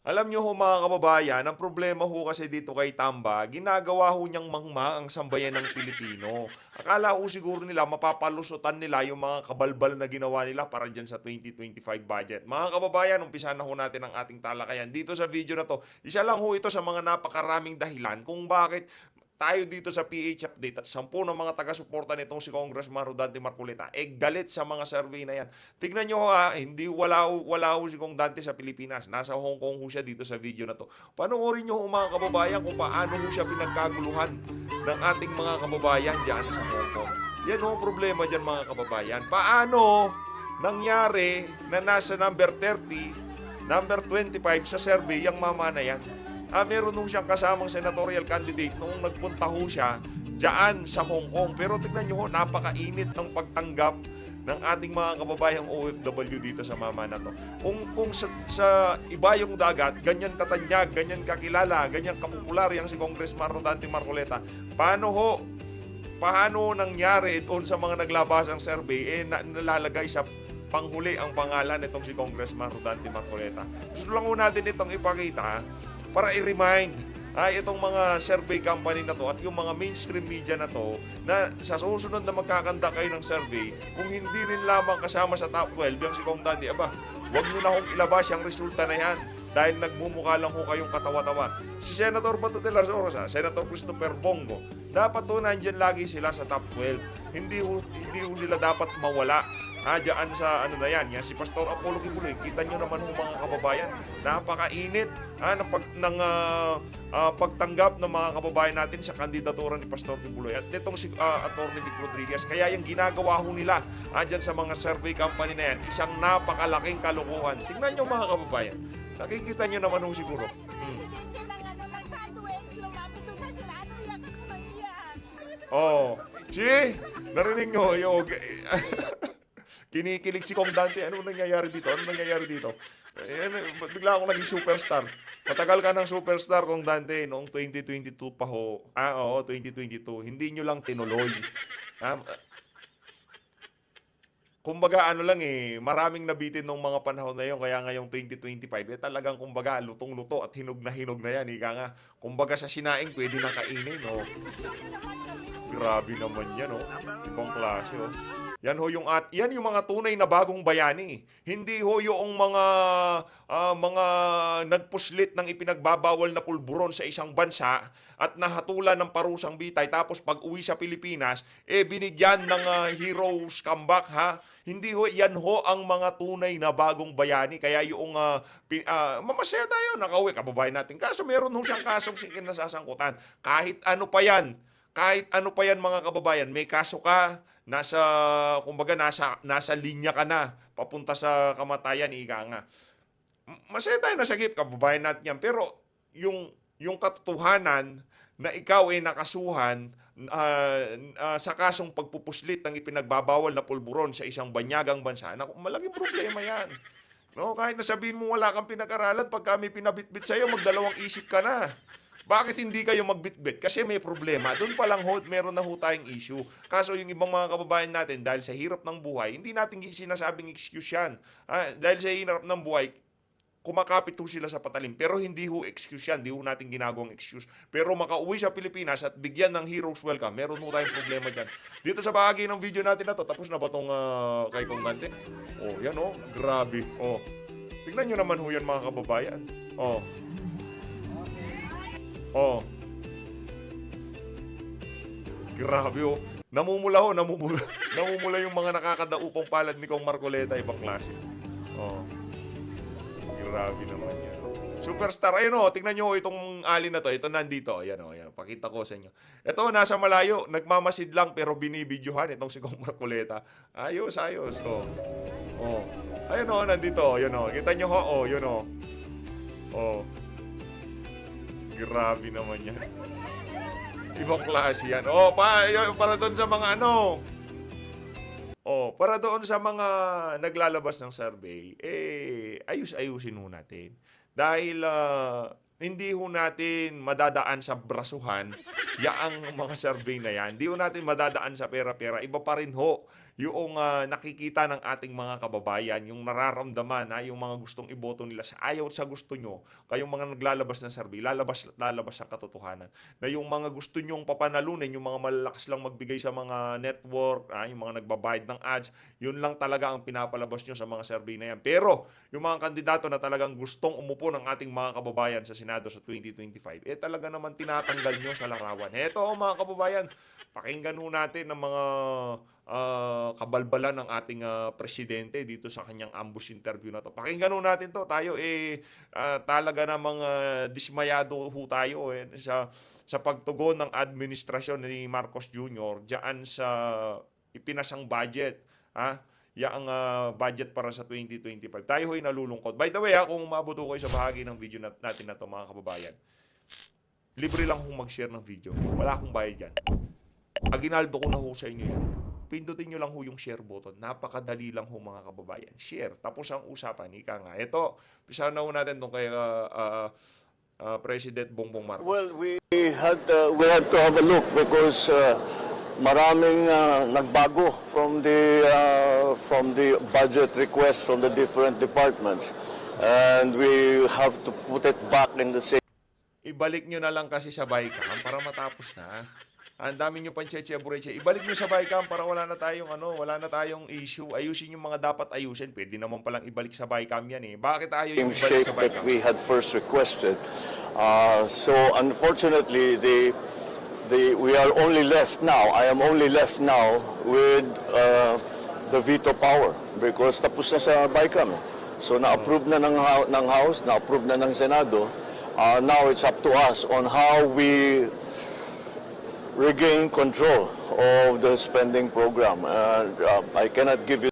Alam niyo ho mga kababayan, ang problema ho kasi dito kay Tamba, ginagawa ho niyang mangma ang sambayan ng Pilipino. Akala ho siguro nila mapapalusutan nila yung mga kabalbal na ginawa nila para dyan sa 2025 budget. Mga kababayan, umpisa na ho natin ang ating talakayan. Dito sa video na to, isa lang ho ito sa mga napakaraming dahilan kung bakit tayo dito sa PH Update at 10 ng mga taga-suporta nitong si Congressman Rodante Marcoleta galit sa mga survey na yan. Tignan nyo ha, hindi wala ho si Kong Dante sa Pilipinas. Nasa Hong Kong ho siya dito sa video na to. Panoorin nyo ho mga kababayan kung paano ho siya pinagkaguluhan ng ating mga kababayan dyan sa Hong Kong. Yan ho ang problema dyan mga kababayan. Paano nangyari na nasa number 30, number 25 sa survey yung mama na yan? Meron nung siyang kasamang senatorial candidate noong nagpunta ho siya dyan sa Hong Kong. Pero tignan nyo ho, napakainit ng pagtanggap ng ating mga kababayang OFW dito sa mama na to. Kung sa iba yung dagat, ganyan katanyag, ganyan kakilala, ganyan kapopular yang si Congressman Rodante Marcoleta, paano nangyari doon sa mga naglabasang survey, nalalagay sa panghuli ang pangalan nitong si Congressman Rodante Marcoleta. Gusto lang ho natin itong ipakita para i-remind itong mga survey company na to at yung mga mainstream media na to na sa susunod na magkakanda kayo ng survey, kung hindi rin lamang kasama sa top 12 yung si Kong Dante, wag nyo na kong ilabas yung resulta na yan dahil nagmumukha lang ho kayong katawa-tawa. Si Senator Bato de la Rosa, Senator Christopher Bongo, dapat to nandyan lagi sila sa top 12. Hindi ho sila dapat mawala. Diyan sa ano na yan si Pastor Apollo Kibuloy. Kita nyo naman ho mga kababayan, napakainit pagtanggap ng mga kababayan natin sa kandidatura ni Pastor Kibuloy at nitong si Atty. Vic Rodriguez. Kaya yung ginagawa ho nila dyan sa mga survey company na yan, isang napakalaking kalokohan. Tingnan nyo mga kababayan, nakikita nyo naman ho siguro. Narinig nyo yung kinikilig si Kong Dante. Ano nangyayari dito? Bigla akong naging superstar. Matagal ka ng superstar, Kong Dante. Noong 2022 pa ho. Oo, 2022. Hindi nyo lang tinuloy. Kumbaga maraming nabitin nung mga panahon na yun. Kaya ngayong 2025, talagang kumbaga lutong-luto at hinog na yan. Ika nga, kumbaga sa sinaing pwede nang kainin. Grabe naman yan. Ibang klase. Yan yung mga tunay na bagong bayani. Hindi ho yung mga nagpuslit ng ipinagbabawal na pulburon sa isang bansa at nahatulan ng parusang bitay tapos pag uwi sa Pilipinas binigyan ng hero's comeback Hindi ho yan ho ang mga tunay na bagong bayani. Kaya yung mamasaya tayo nakauwi kababayan natin. Kaso meron ho siyang kasong kinasasangkutan. Kahit ano pa yan mga kababayan, may kaso ka, nasa linya ka na, papunta sa kamatayan, ika nga. Masaya tayo nasagip, kababayan natin yan. Pero yung katotohanan na ikaw ay nakasuhan sa kasong pagpupuslit ng ipinagbabawal na pulburon sa isang banyagang bansa, malaking problema yan. No, kahit nasabihin mo wala kang pinag-aralan, pag kami pinabitbit sa'yo, magdalawang isip ka na. Bakit hindi kayo magbitbit? Kasi may problema. Doon pa lang meron na ho tayong issue. Kaso yung ibang mga kababayan natin, dahil sa hirap ng buhay, hindi natin sinasabing excuse yan. Dahil sa hirap ng buhay, kumakapit ho sila sa patalim. Pero hindi ho excuse yan. Hindi ho natin ginagawang excuse. Pero makauwi sa Pilipinas at bigyan ng hero's welcome, meron ho tayong problema dyan. Dito sa bahagi ng video natin na to, tapos na ba itong kay Kong Dante? Yan grabe. Tingnan nyo naman ho yan mga kababayan. Grabe namumula yung mga nakakadaupang palad ni Kong Marcoleta, ibang klase. Grabe naman yan. Superstar. Ayun tingnan nyo itong alin na to. Ito nandito. Ayan pakita ko sa inyo. Ito nasa malayo. Nagmamasid lang pero binibidyohan itong si Kong Marcoleta. Ayos. Ayun nandito. Kita nyo yun grabe naman yan. Ibang klase yan. Para doon sa mga para doon sa mga naglalabas ng survey, ayusin ho natin. Dahil hindi ho natin madadaan sa brasuhan yaang mga survey na yan. Hindi ho natin madadaan sa pera-pera. Iba pa rin ho yung nakikita ng ating mga kababayan, yung nararamdaman, yung mga gustong iboto nila sa ayaw sa gusto nyo, kayong mga naglalabas ng survey, lalabas ang katotohanan. Na yung mga gusto nyong papanalunin, yung mga malalakas lang magbigay sa mga network, yung mga nagbabayad ng ads, yun lang talaga ang pinapalabas nyo sa mga survey na yan. Pero yung mga kandidato na talagang gustong umupo ng ating mga kababayan sa Senado sa 2025, talaga naman tinatanggal nyo sa larawan. Eto mga kababayan, pakinggan ho natin ng mga kabalbalan ng ating presidente dito sa kanyang ambush interview na to. Pakinggan ho natin to. Tayo talaga namang dismayado ho tayo sa pagtugon ng administrasyon ni Marcos Jr. diyan sa ipinasang budget. Yang budget para sa 2025. Tayo ho'y nalulungkot. By the way, kung umabot ho kayo sa bahagi ng video natin na to, mga kababayan, libre lang hong mag-share ng video. Wala akong bayad yan. Aginaldo ko na ho sa inyo yan. Pindutin nyo lang ho yung share button. Napakadali lang ho mga kababayan. Share. Tapos ang usapan. Ika nga. Ito, pisa na ho natin itong kay President Bongbong Marcos. Well, we had to have a look because maraming nagbago from the budget request from the different departments, and we have to put it back in the same. Ibalik nyo na lang kasi sa BICAM para matapos na. Ang dami nyo pang cheche-bureche. Ibalik nyo sa BICAM para wala na tayong issue. Ayusin yung mga dapat ayusin. Pwede naman palang ibalik sa BICAM yan eh. Bakit ayaw yung ibalik Shape sa that BICAM? we had first requested. So unfortunately, we are only left now. I am only left now with the veto power because tapos na sa BICAM. So na-approve na ng House, na-approve na ng Senado. Now it's up to us on how we regain control of the spending program. I cannot give you.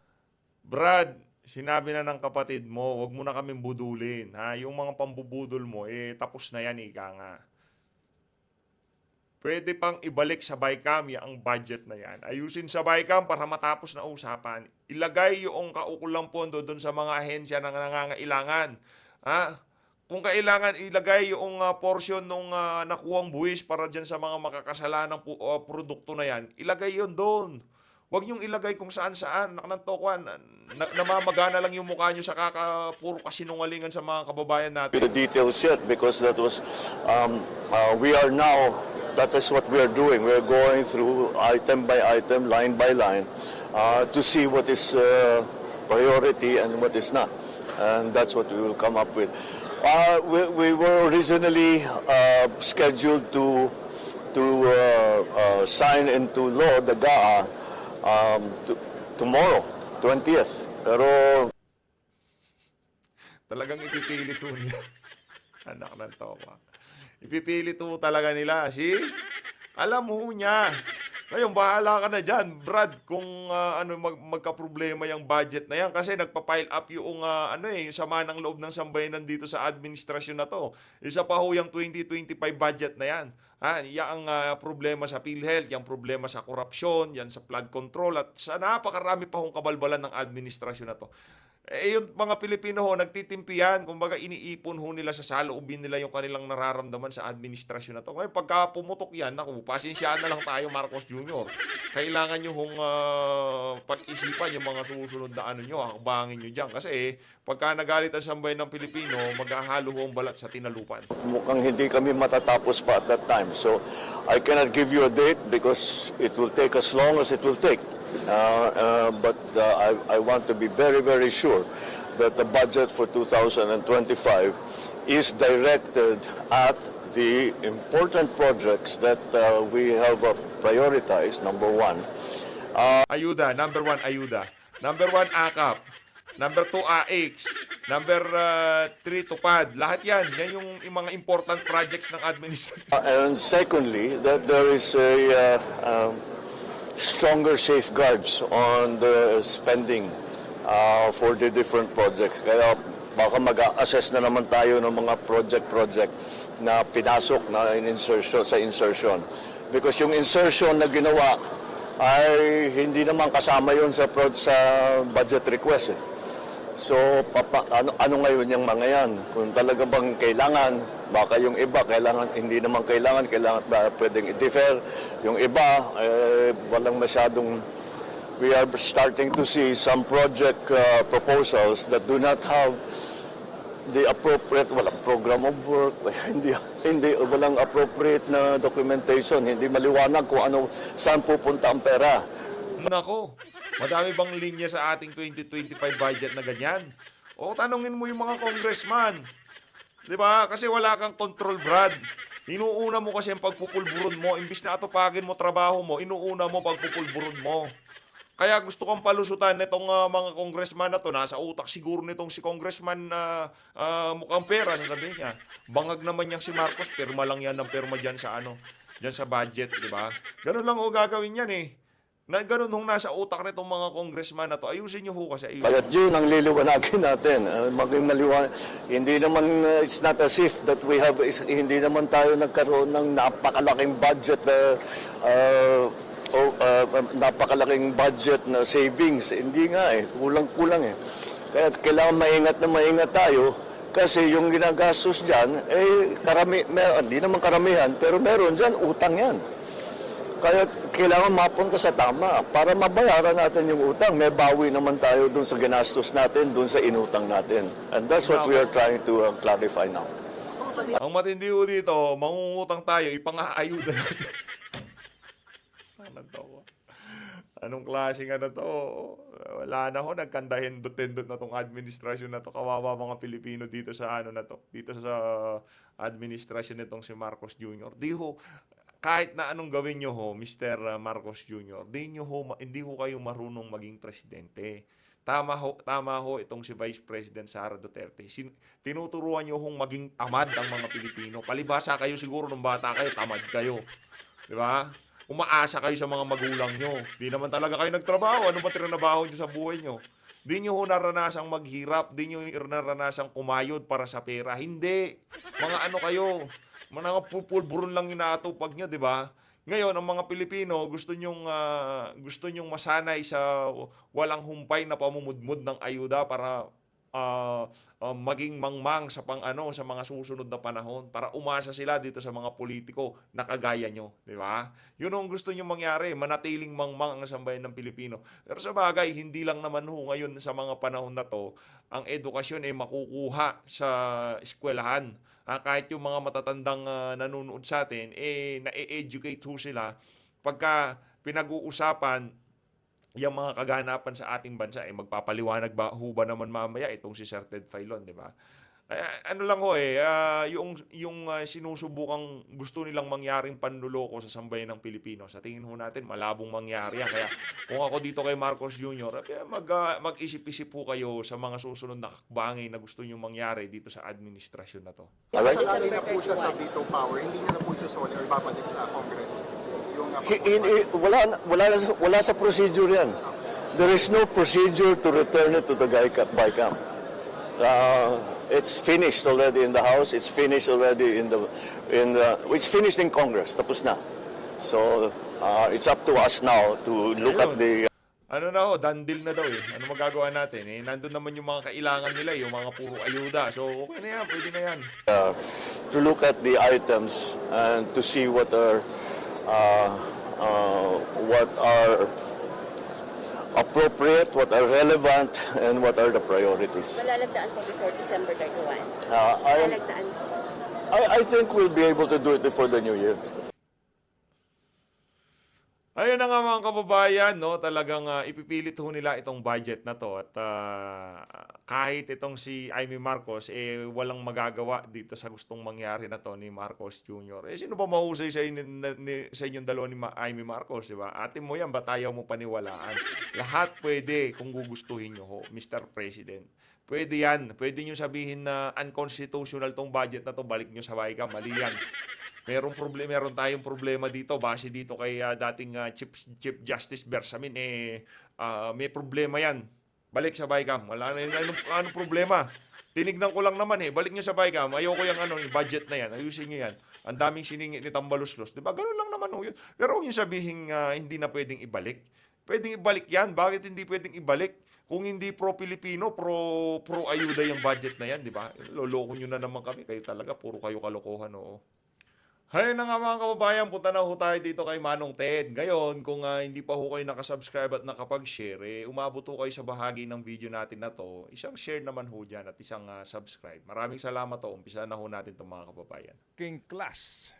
Brad, sinabi na ng kapatid mo, wag mo na kaming budulin. Yung mga pambubudol mo, tapos na yan, ika nga. Pwede pang ibalik sa BICAM ang budget na yan. Ayusin sa BICAM para matapos na usapan. Ilagay yung kaukulang pondo doon sa mga ahensya na nangangailangan. Kung kailangan ilagay yung portion ng nakuhang buwis para dyan sa mga makakasalanang produkto na yan, ilagay yun doon. Huwag niyong ilagay kung saan-saan. Nakanantokwan, namamagana lang yung mukha niyo sa puro kasinungalingan sa mga kababayan natin. The details yet because that was, we are now, that is what we are doing. We are going through item by item, line by line, to see what is priority and what is not. And that's what we will come up with. We were originally scheduled to sign into law the GAA tomorrow, 20th. Pero talagang ipipilit ho niya. Anak ng toka. Ipipilit ho talaga nila. See? Alam mo niya. Ngayon, bahala ka na dyan, Brad, kung magka-problema yung budget na yan. Kasi nagpa-pile up yung yung sama ng loob ng sambayanan dito sa administrasyon na to. Isa pa ho yung 2025 budget na yan. Yang problema sa PhilHealth, yung problema sa korupsyon, yan sa flood control, at sa napakarami pa hong kabalbalan ng administrasyon na to. Yung mga Pilipino ho, nagtitimpihan, kumbaga iniipon ho nila sa saloobin nila yung kanilang nararamdaman sa administrasyon na to. Ngayon, pagka pumutok yan, pasensyaan na lang tayo, Marcos Jr. Kailangan nyo hong pag-isipan yung mga susunod na nyo, hakbangin nyo dyan. Kasi pagka nagalit ang sambayan ng Pilipino, maghahalo ho ang balat sa tinalupan. mukhang hindi kami matatapos pa at that time. So I cannot give you a date because it will take as long as it will take. But I want to be very, very sure that the budget for 2025 is directed at the important projects that we have prioritized. Number one. Ayuda. Number 1, ayuda. Number 1, AKAP. Number 2, AX. Number 3, tupad. Lahat yan. Yan yung mga important projects ng administration. And secondly, that there is a stronger safeguards on the spending for the different projects. Kaya baka mag-assess na naman tayo ng mga project na pinasok na sa insertion. Because yung insertion na ginawa ay hindi naman kasama yun sa budget request. So, ano ngayon yung mga yan? Kung talaga bang kailangan, baka yung iba, hindi naman kailangan pwedeng i-defer. Yung iba, walang masyadong we are starting to see some project proposals that do not have the appropriate, walang program of work, walang appropriate na documentation, hindi maliwanag kung ano, saan pupunta ang pera. Nako, madami bang linya sa ating 2025 budget na ganyan? O tanungin mo yung mga congressman. 'Di ba? Kasi wala kang control, Brad. Inuuna mo kasi ang pagpupulburon mo. Imbis na atupagin mo trabaho mo, inuuna mo pagpupulburon mo. Kaya gusto kong palusutan nitong mga congressman na to. Nasa utak siguro nitong si congressman na mukhang pera. Sasabihin niya, bangag naman niyang si Marcos. Pirma lang yan ng pirma dyan sa dyan sa budget, di ba? Ganun lang gagawin yan eh. Na ganun hong nasa utak nitong mga congressman na to. Ayusin niyo ho kasi. Ayusin. Kaya yun ang liliwanagin natin. Maging maliwanag. Hindi naman, it's not as if that hindi naman tayo nagkaroon ng napakalaking budget napakalaking budget na savings. Hindi nga eh. Kulang-kulang eh. Kaya kailangan maingat tayo kasi yung ginagastos dyan, hindi naman karamihan, pero meron dyan, utang yan. Kaya kailangan mapunta sa tama para mabayaran natin yung utang. May bawi naman tayo dun sa ginastos natin, dun sa inutang natin. And that's what we are trying to clarify now. Ang matindi ho dito, mangungutang tayo, ipang-aayuda natin. Ano to? Anong klaseng ano to? Wala na ho, nagkandahindot-tindot na tong administrasyon na to. Kawawa mga Pilipino dito sa dito sa administrasyon nitong si Marcos Jr. Di ho, kahit na anong gawin nyo ho, Mr. Marcos Jr., hindi ho kayo marunong maging presidente. Tama ho itong si Vice President Sara Duterte. Tinuturuan nyo hong maging tamad ang mga Pilipino. Palibhasa kayo siguro nung bata kayo, tamad kayo. Di ba? Umaasa kayo sa mga magulang nyo. Di naman talaga kayo nagtrabaho. Ano ba tinanabaho nyo sa buhay nyo? Di nyo ho naranasang maghirap. Di nyo naranasang kumayod para sa pera. Hindi. Mga ano kayo. Mga pupulburon lang inaatupag nyo, di ba? Ngayon, ang mga Pilipino, gusto nyong masanay sa walang humpay na pamumudmud ng ayuda para maging mangmang sa sa mga susunod na panahon, para umasa sila dito sa mga politiko na kagaya nyo, di ba? Yun ang gusto nyo mangyari, manatiling mangmang ang sambayan ng Pilipino. Pero sa bagay, hindi lang naman ho ngayon sa mga panahon na to, ang edukasyon ay makukuha sa eskwelahan. Kahit yung mga matatandang nanonood sa atin, na-educate ho sila pagka pinag-uusapan yung mga kaganapan sa ating bansa, magpapaliwanag ba naman mamaya itong si Sir Ted Filon, di ba? Ano lang ho yung sinusubukang gusto nilang mangyaring panluloko sa sambayan ng Pilipino. Sa tingin ho natin, malabong mangyari yan. Kaya kung ako dito kay Marcos Jr., mag-isip-isip po kayo sa mga susunod na hakbangin na gusto nyo mangyari dito sa administrasyon na to. Alright? Sabi na po siya sa veto power, hindi na po siya soli or babalik sa Congress. Yung, Wala sa procedure yan. There is no procedure to return it to the BICAM. It's finished already in the House. It's finished already it's finished in Congress. Tapos na. So it's up to us now to look at the. Ano na ho, done deal na daw eh. Ano magagawa natin? Nandun naman yung mga kailangan nila, yung mga puro ayuda. So okay na yan, pwede na yan. To look at the items and to see what are appropriate, what are relevant, and what are the priorities. Malalagdaan po before December 31. Malalagdaan po. I think we'll be able to do it before the new year. Ayun na nga mga kababayan, no? Talagang ipipilit ho nila itong budget na to. At kahit itong si Amy Marcos, walang magagawa dito sa gustong mangyari na to ni Marcos Jr. Sino ba mahusay sa inyong dalawa ni Amy Marcos, di ba? Ate mo yan, ba't ayaw mo paniwalaan? Lahat pwede kung gugustuhin nyo ho, Mr. President. Pwede yan. Pwede nyo sabihin na unconstitutional tong budget na to, balik nyo sa BICAM. Mali yan. Meron tayong problema dito base dito kay dating Chief Justice Bersamin may problema 'yan. Balik sa BICAM. Wala na ano problema. Tinignan ko lang naman balik niyo sa BICAM. Ayoko yung budget na 'yan. Ayusin niyo 'yan. Ang daming siningit ni Tambaluslos, 'di ba? Ganoon lang naman yun. Pero kung yung sabihin hindi na pwedeng ibalik. Pwedeng ibalik 'yan. Bakit hindi pwedeng ibalik? Kung hindi pro-Pilipino, pro-ayuda yung budget na 'yan, 'di ba? Loloko niyo na naman kami. Kayo talaga puro kayo kalokohan, oo. Hay na nga mga kababayan, punta na ho tayo dito kay Manong Ted. Ngayon, kung hindi pa ho kayo nakasubscribe at nakapag-share, umabot ho kayo sa bahagi ng video natin na to. Isang share naman ho dyan at isang subscribe. Maraming salamat ho. Umpisa na ho natin itong mga kababayan. King class.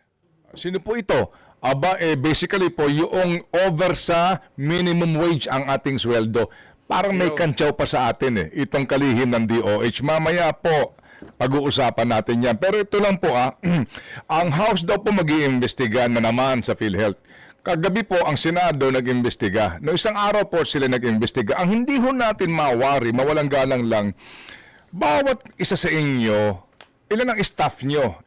Sino po ito? Aba, basically po, yung over sa minimum wage ang ating sweldo. Parang may kantsaw pa sa atin itong kalihim ng DOH. Mamaya po, pag-uusapan natin yan. Pero ito lang po ang House daw po mag-iimbestiga na naman sa PhilHealth. Kagabi po ang Senado nag-imbestiga. No, isang araw po sila nag-imbestiga. Ang hindi ho natin mawari, mawalang galang lang, bawat isa sa inyo, ilan ang staff nyo?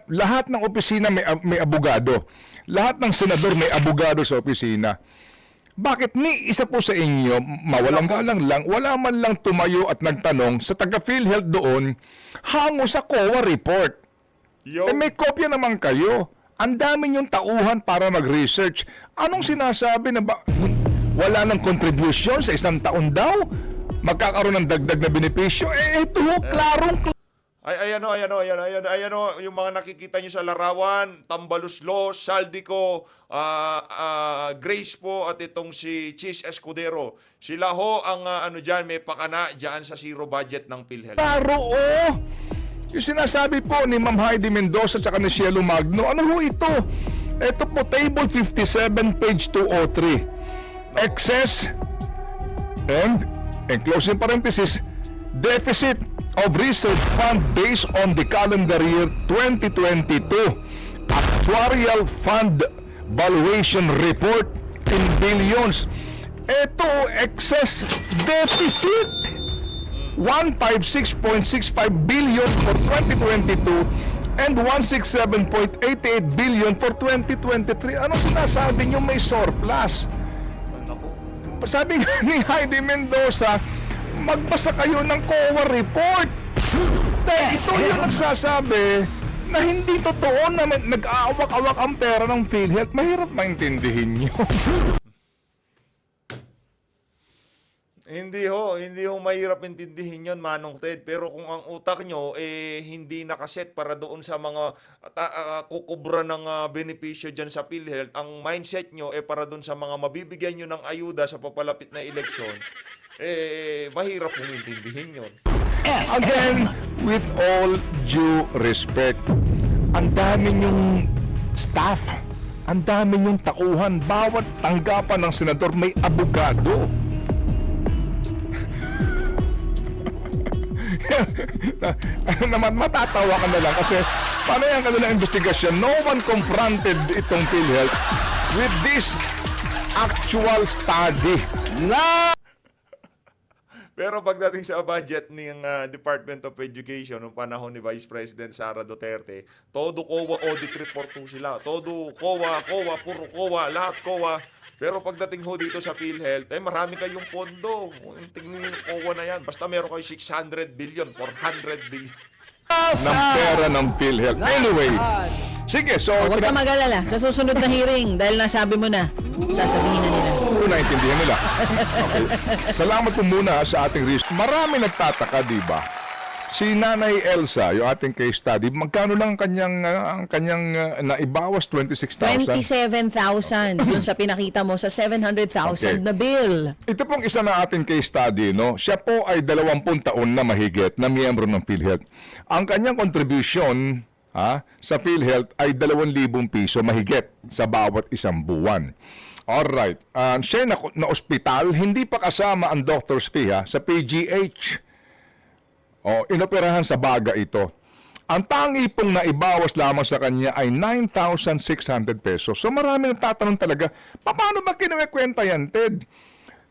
Lahat ng opisina may abogado. Lahat ng senador may abogado sa opisina. Bakit ni isa po sa inyo, mawalang galang lang, wala man lang tumayo at nagtanong sa taga-PhilHealth doon, hango sa COA report? Yo, May kopya naman kayo. Ang dami niyong tauhan para mag-research. Anong sinasabi na wala ng contribution sa isang taon daw? Magkakaroon ng dagdag na benepisyo? Ito ho, klarong ayan o, yung mga nakikita nyo sa larawan, Tambaluslos, Saldico, Grace po, at itong si Chis Escudero. Sila ho ang dyan, may pakana dyan sa zero budget ng PhilHealth. klaro, oh! Yung sinasabi po ni Ma'am Heidi Mendoza at ni Cielo Magno, ano ho ito? Ito po, table 57, page 203. Excess and closing parenthesis, deficit of reserve fund based on the calendar year 2022. Actuarial fund valuation report in billions. Ito, excess deficit. 156.65 billion for 2022 and 167.88 billion for 2023. Ano sinasabi nyo may surplus? Sabi nga ni Heidi Mendoza, magbasa kayo ng COA report. Dahil ito yung nagsasabi na hindi totoo na nag-aawak-awak ang pera ng PhilHealth. Mahirap maintindihin nyo. Hindi ho mahirap intindihin yon, Manong Ted. Pero kung ang utak nyo hindi nakaset para doon sa mga kukubra ng benepisyo dyan sa PhilHealth, ang mindset nyo para doon sa mga mabibigyan nyo ng ayuda sa papalapit na eleksyon, mahirap kung intindihin yon. Again, with all due respect, ang dami nyong staff, ang dami nyong tauhan, bawat tanggapan ng senador may abogado. Ano naman, matatawa ka na lang kasi paano yung kanilang investigasyon? No one confronted itong PhilHealth with this actual study. Pero pagdating sa budget ng Department of Education noong panahon ni Vice President Sara Duterte, todo COA audit report po sila. Todo COA, puro COA, lahat COA. Pero pagdating ho dito sa PhilHealth, marami kayong pondo. Tingnan yung COA na yan. Basta meron kayo 600 billion, 400 billion. Ng pera ng PhilHealth. Anyway, sige, so Huwag ka mag-alala. Sa susunod na hearing, dahil nasabi mo na, sasabihin na nila. Ito naintindihan nila. Okay. Salamat po muna sa ating research. Marami nagtataka, di ba? Si Nanay Elsa, yung ating case study, magkano lang ang kanyang naibawas? 26,000? 27,000 dun sa pinakita mo sa 700,000 Okay. na bill. Ito pong isa na ating case study, no? Siya po ay 20 taon na mahigit na miyembro ng PhilHealth. Ang kanyang contribution sa PhilHealth ay 2,000 piso mahigit sa bawat isang buwan. Alright. Siya na ospital, hindi pa kasama ang doctor's fee sa PGH. Inoperahan sa Baga ito. Ang tangi pong naibawas lamang sa kanya ay 9,600 pesos. So marami nagtatanong talaga, paano ba kinuwekwenta yan, Ted?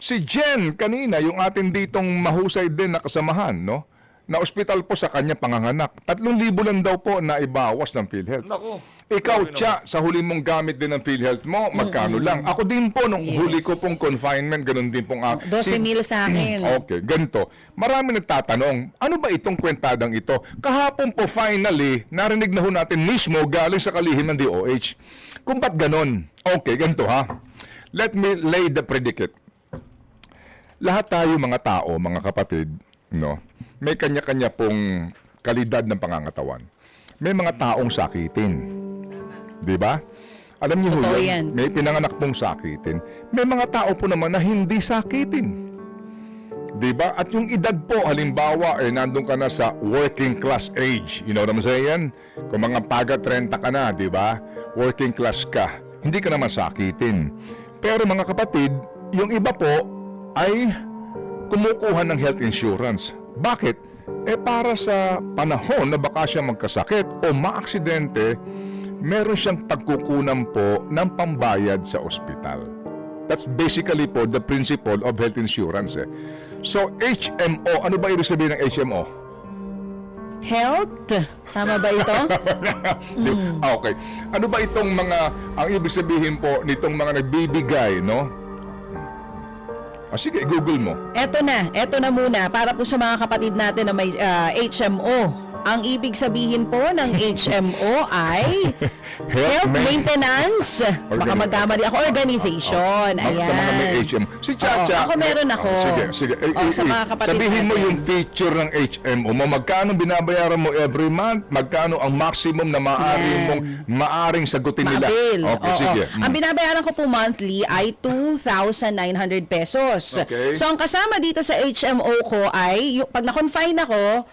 Si Jen kanina, yung atin ditong mahusay din na kasamahan, no? Na ospital po sa kanya panganganak. 3,000 lang daw po na ibawas ng PhilHealth. Nako. Ikaw, Grabe Tsa, sa huli mong gamit din ng PhilHealth mo, magkano lang? Ako din po, nung huli ko pong confinement, ganun din pong... 12,000 sa akin. Okay, ganito. Marami nagtatanong, ano ba itong kwentadang ito? Kahapon po, finally, narinig na ho natin mismo galing sa kalihim ng DOH. Kung ba't ganun? Okay, ganito ha. Let me lay the predicate. Lahat tayo mga tao, mga kapatid, no, may kanya-kanya pong kalidad ng pangangatawan. May mga taong sakitin. Di ba? Alam niyo ho Totoo yan, yan. may pinanganak pong sakitin. May mga tao po naman na hindi sakitin. Di ba? At yung edad po, halimbawa, nandun ka na sa working class age. You know what I'm saying? Kung mga paga 30 ka na, di ba? Working class ka. Hindi ka naman sakitin. Pero mga kapatid, yung iba po ay kumukuha ng health insurance. Bakit? Para sa panahon na baka siya magkasakit o maaksidente, meron siyang pagkukunan po ng pambayad sa ospital. That's basically po the principle of health insurance. So, HMO, ano ba ibig sabihin ng HMO? Health? Tama ba ito? Okay. Ano ba itong ang ibig sabihin po nitong mga nagbibigay, no? Sige, Google mo. Eto na muna para po sa mga kapatid natin na may HMO. Ang ibig sabihin po ng HMO ay Health Maintenance. Baka magkamali ako. Organization. Ayan. Sa mga may HMO. Si Chacha. Ako meron ako. Sige. Sa mga kapatid Sabihin mo natin. yung feature ng HMO mo. Magkano binabayaran mo every month? Magkano ang maximum na maaring sagutin nila? Maabil. Okay, Oo. sige. Ang binabayaran ko po monthly ay 2,900 pesos. Okay. So ang kasama dito sa HMO ko ay, pag na-confine ako,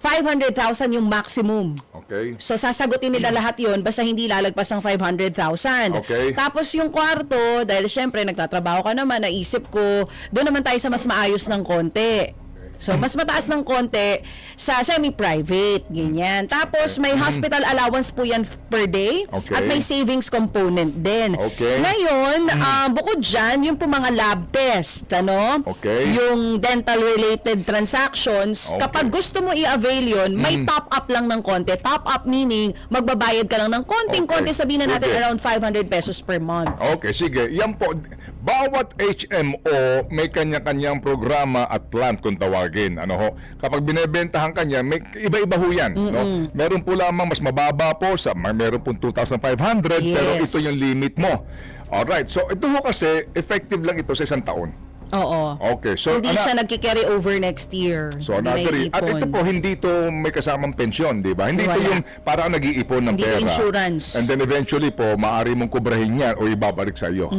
500,000 yung maximum. Okay. So sasagutin nila lahat yun basta hindi lalagpas ng 500,000. Okay. Tapos yung kwarto, dahil syempre nagtatrabaho ka naman, naisip ko, doon naman tayo sa mas maayos ng konti. So mas mataas ng konti sa semi-private, ganyan. Tapos may hospital allowance po yan per day Okay. at may savings component din. Okay. Ngayon, bukod dyan, yung po mga lab test, ano? Okay. Yung dental-related transactions, Okay. kapag gusto mo i-avail yun, may top up lang ng konti. Top up meaning, magbabayad ka lang ng konting-konti, Okay. sabihin na natin Pwede. around 500 pesos per month. Okay, sige. Yan po. Bawat HMO may kanya-kanyang programa at plan kung tawagin. Ano ho? Kapag binebentahan kanya, may iba-iba ho yan. No? Meron po lamang mas mababa po, meron po 2,500, pero Yes. ito yung limit mo. Alright, so ito ho kasi, effective lang ito sa isang taon. Oo. Okay, so Hindi siya nagki-carry over next year. So, Hindi at ito naiipon. po, hindi ito may kasamang pensyon, di ba? Hindi ito Wala. yung parang nag-iipon ng Hindi pera. insurance. And then eventually po, maaari mong kubrahin yan o ibabalik sa iyo.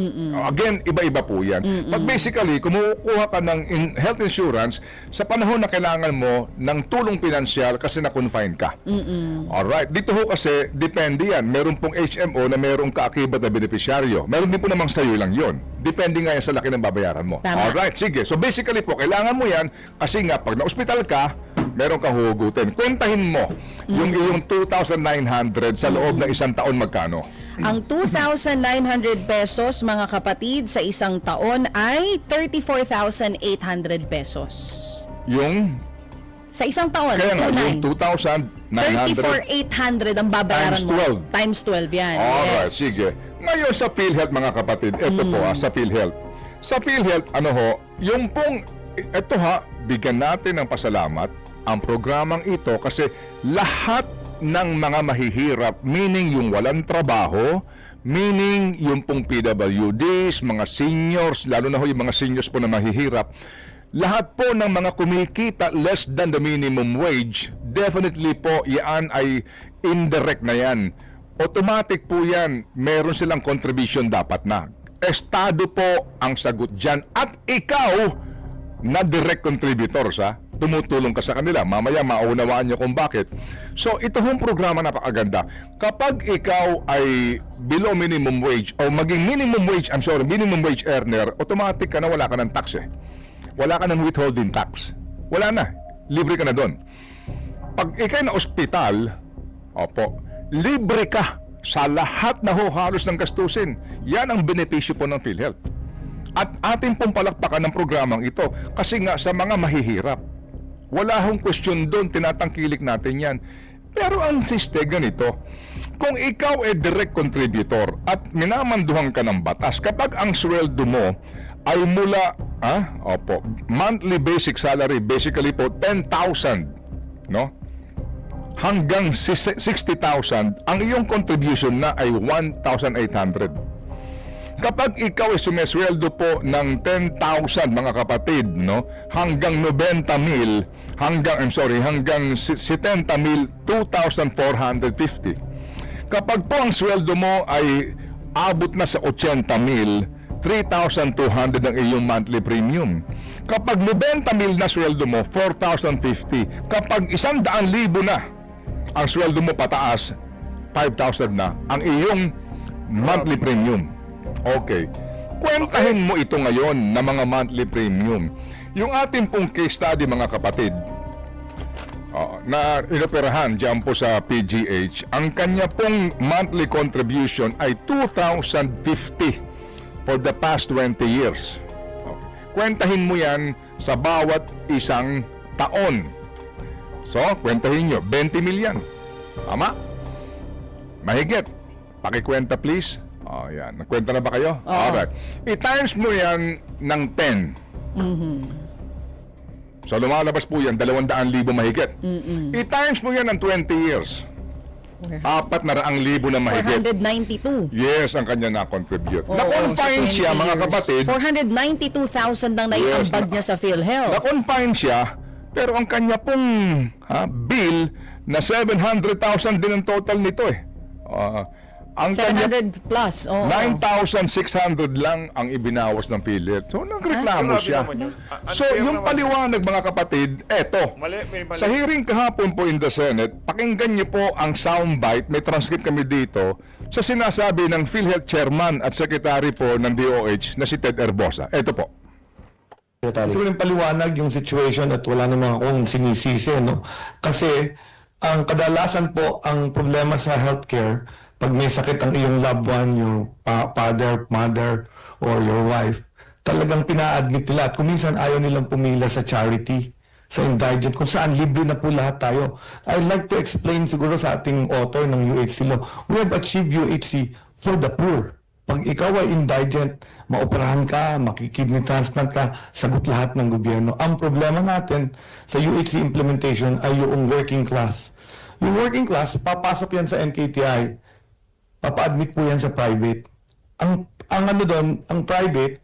Again, iba-iba po yan. But basically, kumukuha ka ng health insurance sa panahon na kailangan mo ng tulong pinansyal kasi na-confine ka. Alright. Dito ho kasi, depende yan. Meron pong HMO na merong kaakibat na benepisyaryo. Meron din po namang sa'yo lang yon. Depende nga yan sa laki ng babayaran mo. Tama. Alright, sige. So basically po, kailangan mo yan kasi nga pag na-ospital ka, meron kang huhugutin. Kwentahin mo yung iyong 2,900 sa loob ng isang taon magkano? Ang 2,900 pesos, mga kapatid, sa isang taon ay 34,800 pesos. Yung, Sa isang taon, kaya nga, yung 2,900. 2,900. 34,800 ang babayaran Times mo. 12. Times 12 yan. Alright, Yes. sige. Ngayon sa PhilHealth mga kapatid, ito po sa PhilHealth. Sa PhilHealth, ano ho, yung pong, ito ha, bigyan natin ng pasalamat ang programang ito kasi lahat ng mga mahihirap, meaning yung walang trabaho, meaning yung pong PWDs, mga seniors, lalo na ho yung mga seniors po na mahihirap, lahat po ng mga kumikita less than the minimum wage, definitely po yan ay indirect na yan. Automatic po yan, meron silang contribution dapat na. Estado po ang sagot dyan at ikaw na direct contributor tumutulong ka sa kanila. Mamaya maunawaan niyo kung bakit. So ito hong programa napakaganda. Kapag ikaw ay below minimum wage o maging minimum wage earner, automatic ka na wala ka ng tax Wala ka ng withholding tax. Wala na. Libre ka na doon. Pag ikay na ospital, libre ka sa lahat na halos ng gastusin. Yan ang benepisyo po ng PhilHealth. At atin pong palakpakan ng programang ito kasi nga sa mga mahihirap. Wala hong question doon, tinatangkilik natin yan. Pero ang siste ganito, kung ikaw ay direct contributor at minamanduhan ka ng batas, kapag ang sweldo mo ay mula, monthly basic salary, basically po 10,000, no? Hanggang 60,000, ang iyong contribution na ay 1,800. Kapag ikaw ay sumesweldo po ng 10,000 mga kapatid, no, hanggang 90,000, hanggang 70,000, 2,450. Kapag po ang sweldo mo ay abot na sa 80,000, 3,200 ang iyong monthly premium. Kapag 90,000 na sweldo mo, 4,050. Kapag 100,000 na ang sweldo mo pataas, 5,000 na ang iyong monthly premium. Okay. Kwentahin mo ito ngayon na mga monthly premium. Yung ating pong case study, mga kapatid, na inoperahan dyan po sa PGH, ang kanya pong monthly contribution ay 2,050 for the past 20 years. Okay. Kwentahin mo yan sa bawat isang taon. So, kwentahin nyo, 20 million. Tama? Mahigit. Pakikwenta please. Yan. Nagkwenta na ba kayo? Alright. I-times mo yan ng 10. So, lumalabas po yan, 200,000 mahigit. I-times mo yan ng 20 years. 400,000 na mahigit. 492. Yes, ang kanya na-contribute. Oo, Na-confine sa 20 siya, mga years. kapatid. 492,000 lang naiambag niya sa PhilHealth. Na-confine siya, pero ang kanya pong bill na 700,000 din ang total nito eh. Ang kanya 700 plus. Oo. 9,600 lang ang ibinawas ng PhilHealth. So, nagreklamo Grabe siya. naman yun. So, Unfair yung naman. paliwanag, mga kapatid, eto. Mali, may mali. Sa hearing kahapon po in the Senate, pakinggan niyo po ang soundbite, may transcript kami dito, sa sinasabi ng PhilHealth Chairman at Secretary po ng DOH na si Ted Herbosa. Eto po. Hindi ko rin paliwanag yung situation at wala naman akong sinisisi, no? Kasi ang kadalasan po, ang problema sa healthcare, pag may sakit ang iyong loved one, your father, mother, or your wife, talagang pina-admit nila. At kung minsan ayaw nilang pumila sa charity, sa indigent, kung saan libre na po lahat tayo. I'd like to explain siguro sa ating author ng UHC law, we have achieved UHC for the poor. Pag ikaw ay indigent, maoperahan ka, makikidney transplant ka, sagot lahat ng gobyerno. Ang problema natin sa UHC implementation ay yung working class. Yung working class, papasok yan sa NKTI, papa-admit po yan sa private. Ang ano doon, ang private,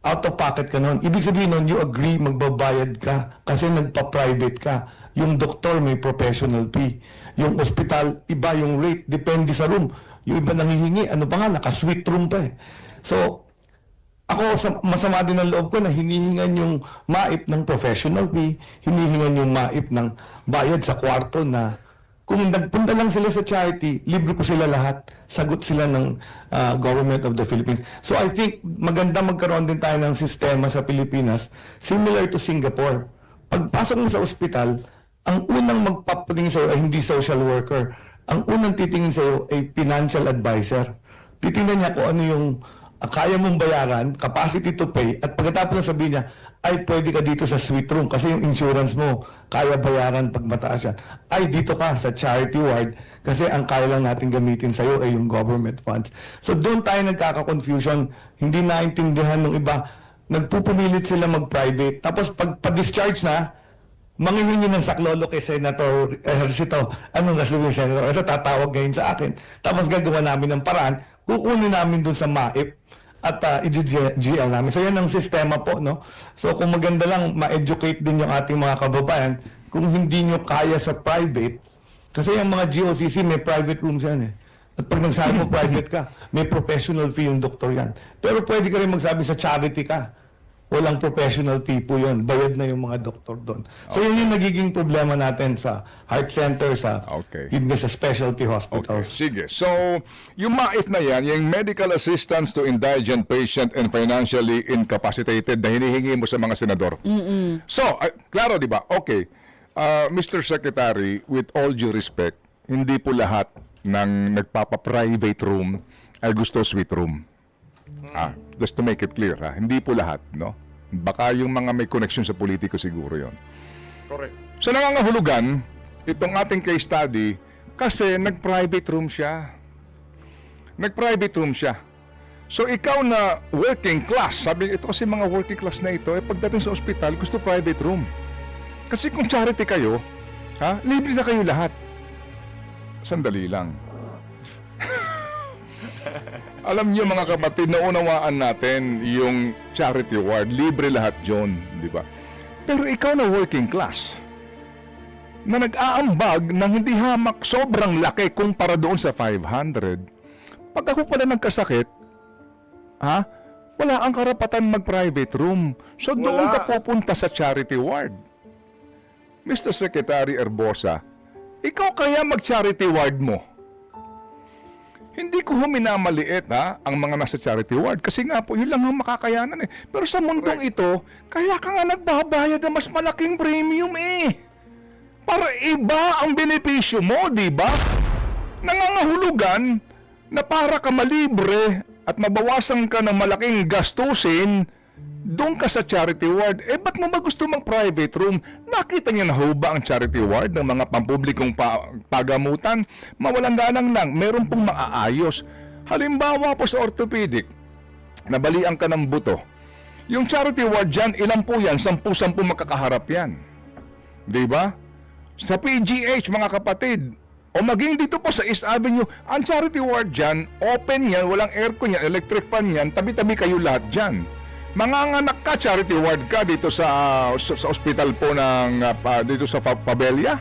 out of pocket ka noon. Ibig sabihin noon, you agree, magbabayad ka kasi nagpa-private ka. Yung doktor may professional fee. Yung ospital, iba yung rate, depende sa room. Yung iba nangihingi, ano pa nga, naka-suite room pa eh. So, ako, masama din ang loob ko na hinihingan yung maip ng professional fee, hinihingan yung maip ng bayad sa kwarto na kung nagpunta lang sila sa charity, libre ko sila lahat. Sagot sila ng government of the Philippines. So I think maganda magkaroon din tayo ng sistema sa Pilipinas similar to Singapore. Pagpasok mo sa ospital, ang unang magpapatingin sa'yo ay hindi social worker. Ang unang titingin sa'yo ay financial advisor. Titingnan niya kung ano yung kaya mong bayaran, capacity to pay, at pagkatapos na sabihin niya, ay pwede ka dito sa suite room kasi yung insurance mo kaya bayaran pag mataas yan. Ay dito ka sa charity ward kasi ang kaya lang natin gamitin sa'yo ay yung government funds. So doon tayo nagkaka-confusion, hindi naintindihan ng iba, nagpupumilit sila mag-private, tapos pag pa-discharge na, manghihingi ng saklolo kay Senator Ejercito. Anong nasabi ni Senator? Ito tatawag ngayon sa akin. Tapos gagawa namin ng paraan, kukunin namin doon sa MAIP at i-GL namin. So yan ang sistema po, no? So kung maganda lang ma-educate din yung ating mga kababayan, kung hindi nyo kaya sa private, kasi yung mga GOCC may private rooms yan eh. At pag nagsabi mo private ka, may professional fee yung doktor yan. Pero pwede ka rin magsabi sa charity ka. Walang professional fee po yun. Bayad na yung mga doktor doon. So yun yung nagiging problema natin sa heart center, sa kidney, sa specialty Okay, hospitals. sige. So, yung MAIF na yan, yung medical assistance to indigent patient and financially incapacitated na hinihingi mo sa mga senador. So, klaro, di ba? Okay. Mr. Secretary, with all due respect, hindi po lahat ng nagpapa-private room ay gusto suite room. Just to make it clear, hindi po lahat, no? Baka yung mga may connection sa politiko siguro yon. Correct. So nangangahulugan, itong ating case study, kasi nag-private room siya. Nag-private room siya. So ikaw na working class, sabi ito kasi mga working class na ito, pagdating sa ospital, gusto private room. Kasi kung charity kayo, libre na kayo lahat. Sandali lang. Alam niyo mga kapatid, naunawaan natin yung charity ward, libre lahat yun, di ba? Pero ikaw na working class, na nag-aambag ng hindi hamak sobrang laki kumpara doon sa 500. Pag ako pala nagkasakit, wala ang karapatan mag-private room. So doon Wala. ka pupunta sa charity ward. Mr. Secretary Erbosa, ikaw kaya mag-charity ward mo? Hindi ko minamaliit ang mga nasa charity ward kasi nga po yun lang ang makakayanan eh. Pero sa mundong ito, kaya ka nga nagbabayad ng mas malaking premium eh. Para iba ang benepisyo mo, di ba? Nangangahulugan na para ka malibre at mabawasan ka ng malaking gastusin, doon ka sa charity ward. Ba't mo ba gusto mag-private room? Nakita niyo na ho ba ang charity ward ng mga pampublikong pagamutan? Mawalang galang lang, meron pong maaayos. Halimbawa po sa orthopedic, nabalian ka ng buto. Yung charity ward dyan, ilan po yan? 10 makakaharap yan. Di ba? Sa PGH, mga kapatid, o maging dito po sa East Avenue, ang charity ward dyan, open yan, walang aircon yan, electric fan yan, tabi-tabi kayo lahat dyan. Manganganak ka, charity ward ka dito sa ospital po ng dito sa Pabella.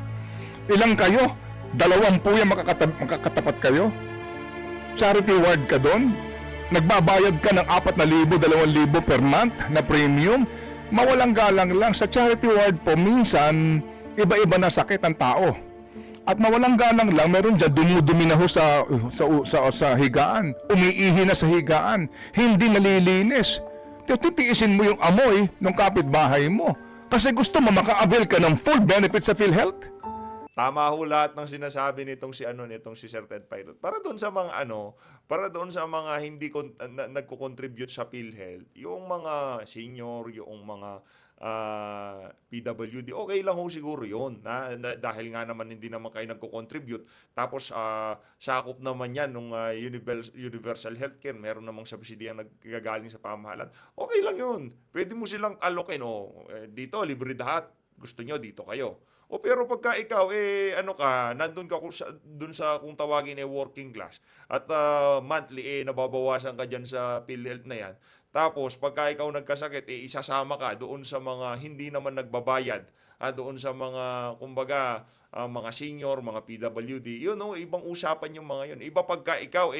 Ilang kayo? 2 po yan makakatapat kayo. Charity ward ka doon. Nagbabayad ka ng 4,000, 2,000 per month na premium. Mawalang galang lang sa charity ward po, minsan iba-iba na sakit ang tao. At mawalang galang lang, meron dyan dumudumi na ho sa higaan. Umiihi na sa higaan. Hindi nalilinis. Titiisin mo yung amoy ng kapitbahay mo. Kasi gusto mo maka-avail ka ng full benefit sa PhilHealth. Tama ho lahat ng sinasabi nitong si Sir Ted Pilot. Para doon sa mga para doon sa mga hindi nagko-contribute sa PhilHealth, yung mga senior, yung mga PWD, okay lang ho siguro yun. Dahil nga naman hindi naman kayo nagko-contribute. Tapos sakop naman yan nung universal healthcare. Meron namang subsidy ang nagagaling sa pamahalaan. Okay lang yun. Pwede mo silang alokin. Dito, libre lahat. Gusto nyo, dito kayo. Pero pagka ikaw, nandun ka dun sa kung tawagin working class at monthly, nababawasan ka dyan sa PhilHealth na yan. Tapos, pagka ikaw nagkasakit, isasama ka doon sa mga hindi naman nagbabayad. Doon sa mga, kumbaga, mga senior, mga PWD. Yun, ibang usapan yung mga yun. Iba pagka ikaw,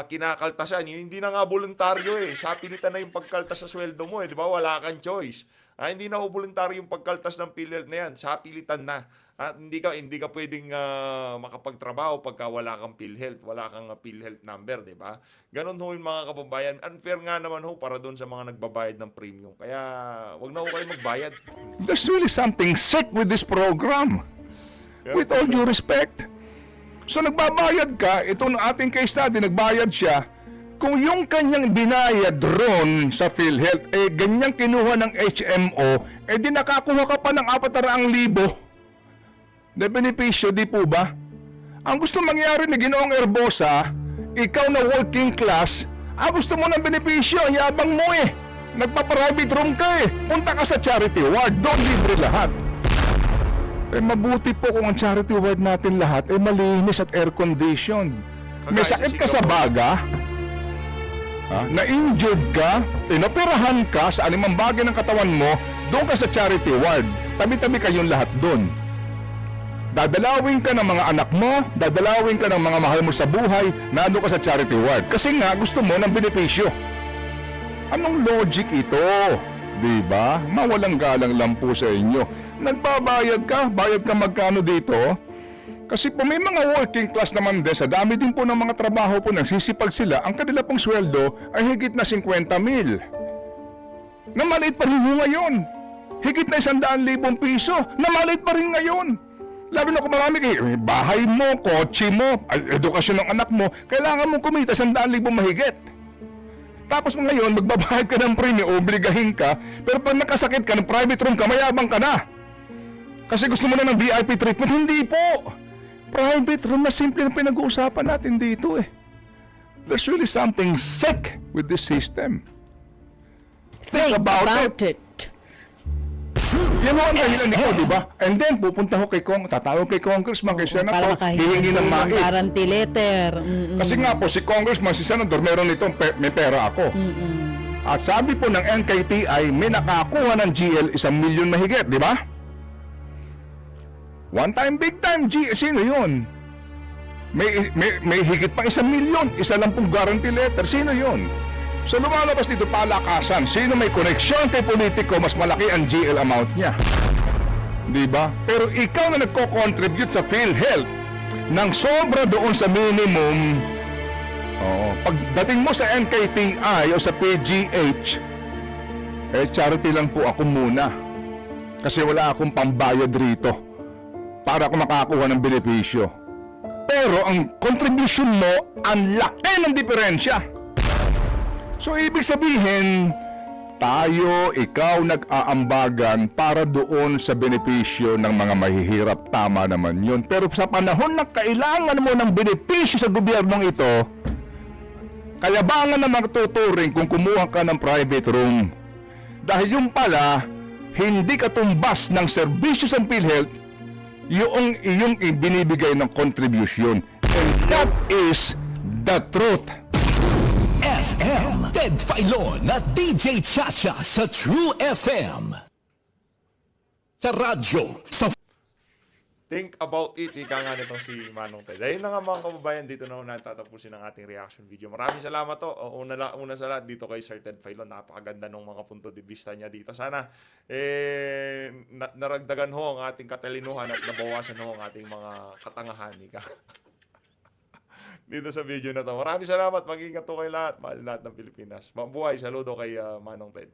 kinakaltasan. Hindi na nga voluntaryo Sa pilitan na yung pagkaltas sa sweldo mo di ba? Wala kang choice. Hindi na voluntaryo yung pagkaltas ng PhilHealth na yan. Sa pilitan na. At hindi ka pwedeng makapagtrabaho pagka wala kang PhilHealth, wala kang PhilHealth number, di ba? Ganon ho yung mga kababayan. Unfair nga naman ho para doon sa mga nagbabayad ng premium. Kaya wag na ho kayo magbayad. There's really something sick with this program. With all due respect. So nagbabayad ka, itong ating case study, nagbayad siya. Kung yung kanyang binayad ron sa PhilHealth, ganyang kinuha ng HMO, di nakakuha ka pa ng 400,000 na benepisyo, di po ba? Ang gusto mangyari ni Ginoong Erbosa, ikaw na working class, gusto mo ng benepisyo, ang yabang mo nagpa-private room ka punta ka sa charity ward, doon libre lahat. Mabuti po kung ang charity ward natin lahat malinis at air-conditioned. May sakit ka sa baga, na-injured ka, inoperahan ka sa anumang bagay ng katawan mo, doon ka sa charity ward. Tabi-tabi kayong lahat doon. Dadalawin ka ng mga anak mo, dadalawin ka ng mga mahal mo sa buhay, nando ka sa charity ward. Kasi nga, gusto mo ng benepisyo. Anong logic ito? Diba? Mawalang galang lang po sa inyo. Nagbabayad ka, bayad ka magkano dito? Kasi po may mga working class naman din, sa dami din po ng mga trabaho po, nagsisipag sila, ang kanila pong sweldo ay higit na 50,000. Na maliit pa rin ngayon. Higit na 100,000 piso, na maliit pa rin ngayon. Lalo na kung marami kayo, bahay mo, kotse mo, edukasyon ng anak mo, kailangan mong kumita 100,000 mahigit. Tapos ngayon, magbabayad ka ng premium, obligahin ka, pero pag nakasakit ka ng private room ka, mayabang ka na. Kasi gusto mo na ng VIP treatment, hindi po. Private room na simple na pinag-uusapan natin dito There's really something sick with this system. Think about it. Yan ho ang dahilan nito, di ba? And then, pupunta ho tatawag kay Congressman, kay Senator, hihingi ng mais. Guarantee letter. Kasi nga po, si Congressman, si Senator, meron nito, may pera ako. At sabi po ng NKTI, may nakakuha ng GL 1 milyon mahigit, di ba? One time, big time, sino yun? May higit pa 1 milyon, isa lang pong guarantee letter, sino yun? So lumalabas dito palakasan, sino may koneksyon kay politiko, mas malaki ang GL amount niya. Di ba? Pero ikaw na nagko-contribute sa PhilHealth ng sobra doon sa minimum, pagdating mo sa NKTI o sa PGH, charity lang po ako muna. Kasi wala akong pambayad rito para ako makakuha ng benepisyo. Pero ang contribution mo, ang laki ng diferensya. So ibig sabihin, ikaw nag-aambagan para doon sa benepisyo ng mga mahihirap. Tama naman yun. Pero sa panahon na kailangan mo ng benepisyo sa gobyernong ito, kayabangan na magtuturing kung kumuha ka ng private room. Dahil yung pala, hindi katumbas ng serbisyo sa PhilHealth yung iyong ibinibigay ng contribution. And that is the truth. FM, Ted Filon at DJ Chacha sa True FM. Sa radyo, sa Think about it, ika nga nitong si Manong Ted. Dahil na nga mga kababayan, dito na natatapusin ang ating reaction video. Maraming salamat to. Una sa lahat dito kay Sir Ted Filon. Napakaganda ng mga punto de vista niya dito. Sana naragdagan ho ang ating katalinuhan at nabawasan ho ang ating mga katangahan. Ika. Dito sa video na to. Maraming salamat. Mag-ingat to kay lahat. Mahal lahat ng Pilipinas. Mabuhay. Saludo kay Manong Ted.